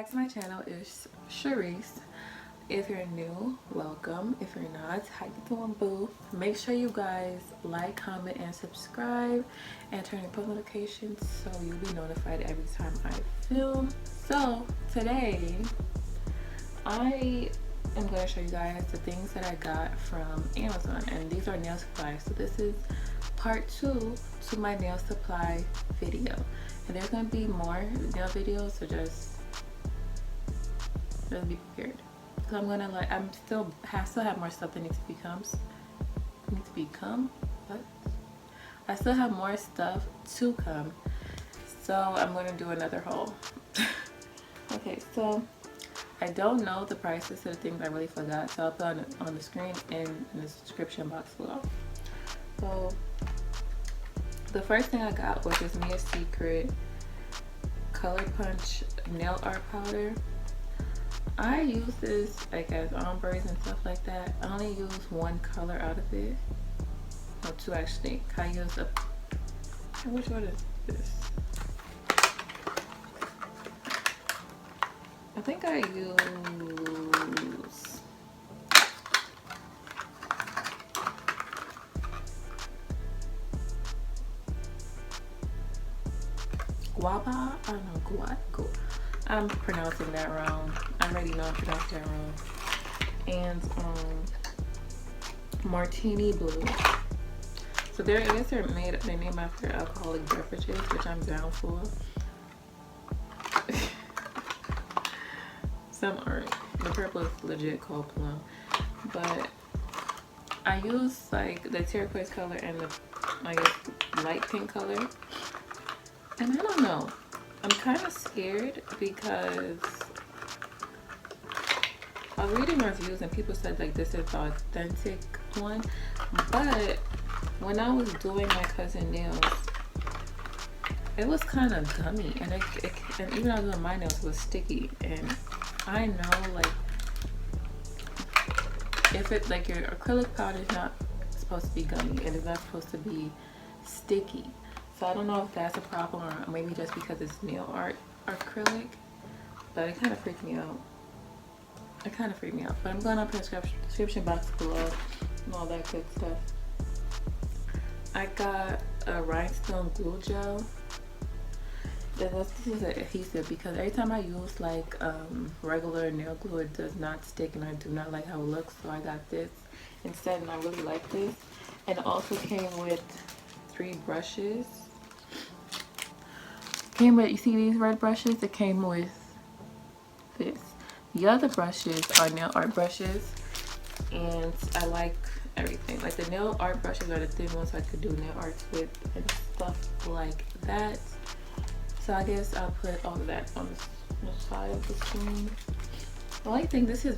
back to my channel. It's Sherice. If you're new, welcome. If you're not, how you doing, boo? Make sure you guys like, comment, and subscribe, and turn your post notifications so you'll be notified every time I film. So today I am going to show you guys the things that I got from Amazon, and these are nail supplies. So this is part 2 to my nail supply video, and there's going to be more nail videos, so just be prepared. So I'm gonna I still have more stuff that needs to become. What? I still have more stuff to come, so I'm gonna do another haul. Okay, so I don't know the prices of the things I really forgot, so I'll put on the screen and in the description box below. So the first thing I got was this Mia Secret Color Punch nail art powder. I use this like as ombres and stuff like that. I only use one color out of it. No, two actually. I use which one is this? I think I use guava. I don't know, guava. I'm pronouncing that wrong. I already know I'm pronouncing that wrong. And martini blue. So I guess they're named after alcoholic beverages, which I'm down for. Some aren't. The purple is legit called plum, but I use like the turquoise color and the light pink color. And I don't know. I'm kind of scared because I was reading reviews and people said like this is the authentic one, but when I was doing my cousin nails, it was kind of gummy, and and even though I was doing my nails, it was sticky. And I know like if it like your acrylic powder is not supposed to be gummy and it's not supposed to be sticky. So I don't know if that's a problem or maybe just because it's nail art acrylic, but it kind of freaked me out. But I'm going to put the description box below and all that good stuff. I got a Rhinestone glue gel. This is an adhesive because every time I use like regular nail glue, it does not stick, and I do not like how it looks. So I got this instead, and I really like this. And it also came with 3 brushes. You see these red brushes? It came with this. The other brushes are nail art brushes, and I like everything. Like the nail art brushes are the thin ones I could do nail arts with and stuff like that. So I guess I'll put all of that on the side of the screen. The only thing, this is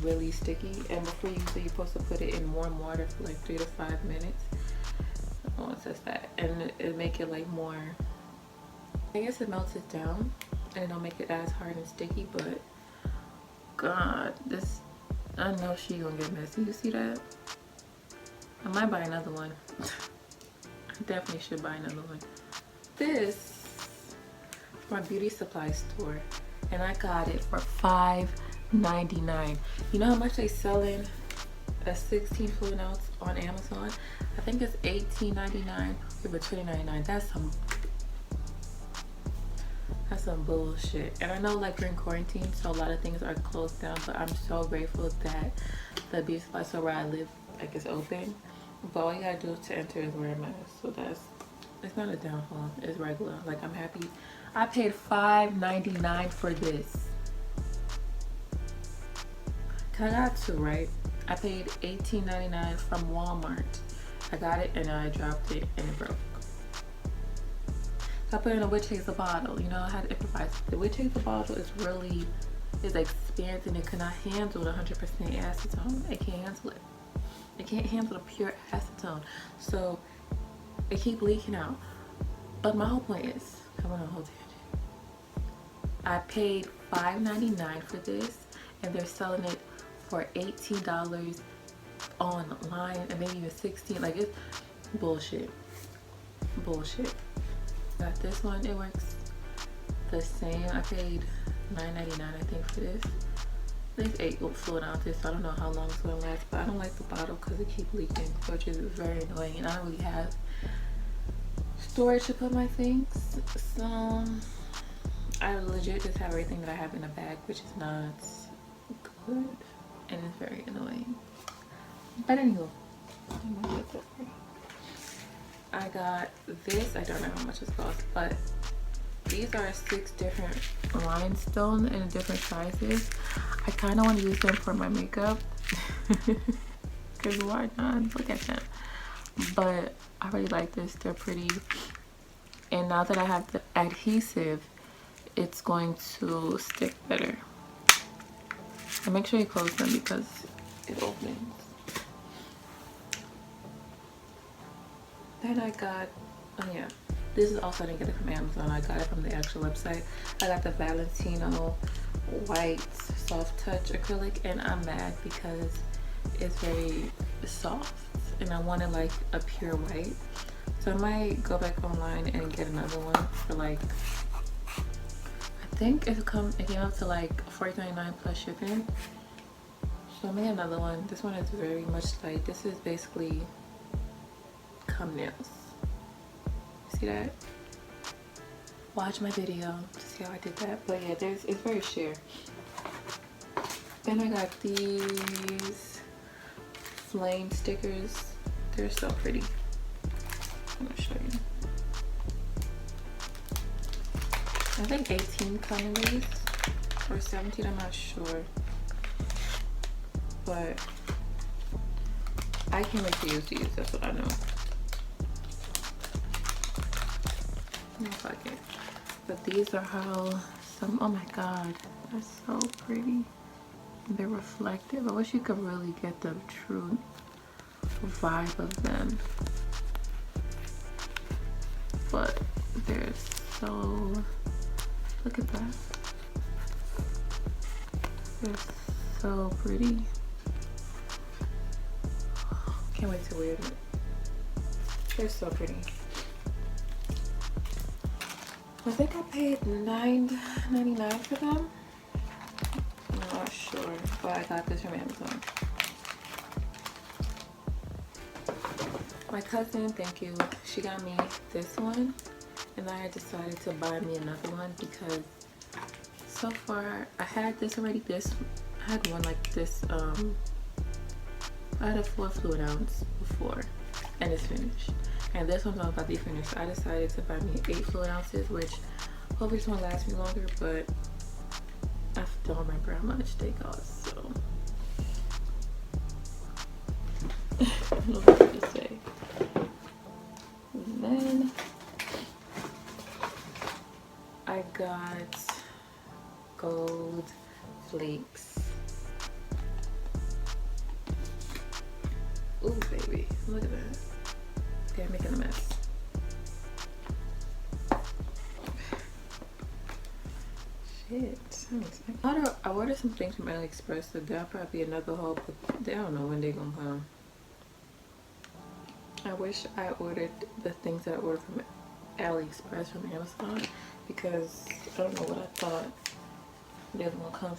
really sticky, and before you use it, you're supposed to put it in warm water for like 3 to 5 minutes. Oh, it says that, and it'll make it like more. I guess it melts it down and it'll make it as hard and sticky, but God, I know she gonna get messy. You see that? I might buy another one. I definitely should buy another one. This is my beauty supply store, and I got it for $5.99. You know how much they selling a 16 fluid ounce on Amazon? I think it's $18.99 or $20.99. That's some bullshit. And I know like we're in quarantine, so a lot of things are closed down, but I'm so grateful that the beauty supply store where I live like is open. But all you gotta do to enter is wear a mask. So it's not a downfall, it's regular. Like I'm happy. I paid $5.99 for this. I got 2, right? I paid $18.99 from Walmart. I got it and I dropped it and it broke. So I put it in a witch hazel bottle. You know, I had to improvise. The witch hazel bottle is expansive, and it cannot handle the 100% acetone. It can't handle it. It can't handle the pure acetone. So it keeps leaking out. But my whole point is, I went on a whole tangent. I paid $5.99 for this, and they're selling it for $18 online, and maybe even $16. Like, it's bullshit. Got this one. It works the same. I paid $9.99 I think for this. There's 8 fluid ounces, so I don't know how long it's gonna last, but I don't like the bottle because it keeps leaking, which is very annoying, and I don't really have storage to put my things, so I legit just have everything that I have in a bag, which is not good and it's very annoying. But anyway, I got this. I don't know how much it costs, but these are 6 different rhinestones in different sizes. I kind of want to use them for my makeup because why not? Look at them. But I really like this. They're pretty. And now that I have the adhesive, it's going to stick better. And make sure you close them because it opens. Then I got, oh yeah, this is also, I didn't get it from Amazon. I got it from the actual website. I got the Valentino white soft touch acrylic, and I'm mad because it's very soft and I wanted like a pure white. So I might go back online and get another one for like, I think it came up to like $14.99 plus shipping. So I'm gonna get another one. This one is very much light. This is basically cum nails. See that? Watch my video to see how I did that. But yeah, it's very sheer. Then I got these flame stickers. They're so pretty. I'm gonna show you. I think 18 come in these, or 17, I'm not sure. But I can't wait to use these, that's what I know. No pocket. But these are how some, oh my god, that's so pretty. They're reflective. I wish you could really get the true vibe of them. But they're so, look at that. They're so pretty. Can't wait to wear it. They're so pretty. I think I paid $9.99 for them. I'm not sure, but I got this from Amazon. My cousin, thank you, she got me this one, and I decided to buy me another one because so far I had this already. I had one like this. I had a 4 fluid ounce before, and it's finished. And this one's not about to be finished. So I decided to buy me 8 fluid ounces, which hopefully this one lasts me longer, but I don't remember how much they cost, so I don't know what to say. And then I got gold flakes. Ooh, baby, look at that. Okay, I'm making a mess. Shit. I ordered some things from AliExpress, so that'll probably be another haul, but they don't know when they're gonna come. I wish I ordered the things that I ordered from AliExpress from Amazon, because I don't know what I thought. They were gonna come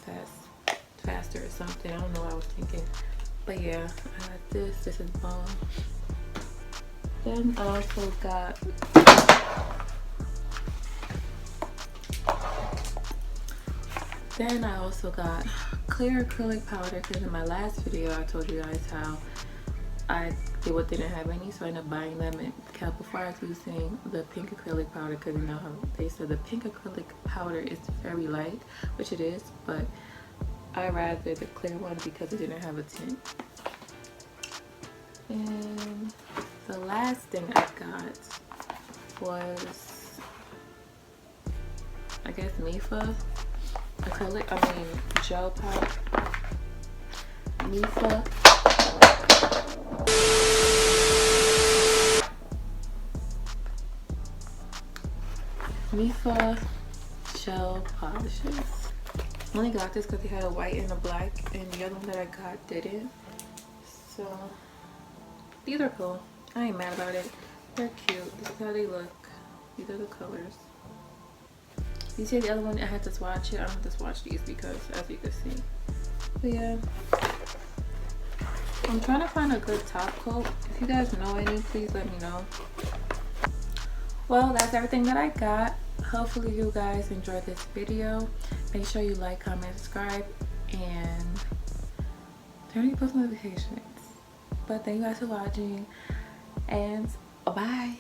faster or something. I don't know what I was thinking. But yeah, I got this. This is bomb. Then I also got clear acrylic powder, because in my last video I told you guys how I didn't have any, so I ended up buying them. And before I was using the pink acrylic powder, because you know how they said the pink acrylic powder is very light, which it is, but I rather the clear one because it didn't have a tint. And the last thing I got was, I guess, Mifa acrylic, gel powder. Mifa gel polishes. I only got this because they had a white and a black, and the other one that I got didn't. So these are cool. I ain't mad about it. They're cute. This is how they look. These are the colors. You see the other one, I had to swatch it. I don't have to swatch these because, as you can see. But yeah, I'm trying to find a good top coat. If you guys know any, please let me know. Well, that's everything that I got. Hopefully you guys enjoyed this video. Make sure you like, comment, subscribe, and turn on your post notifications. But thank you guys for watching, and bye.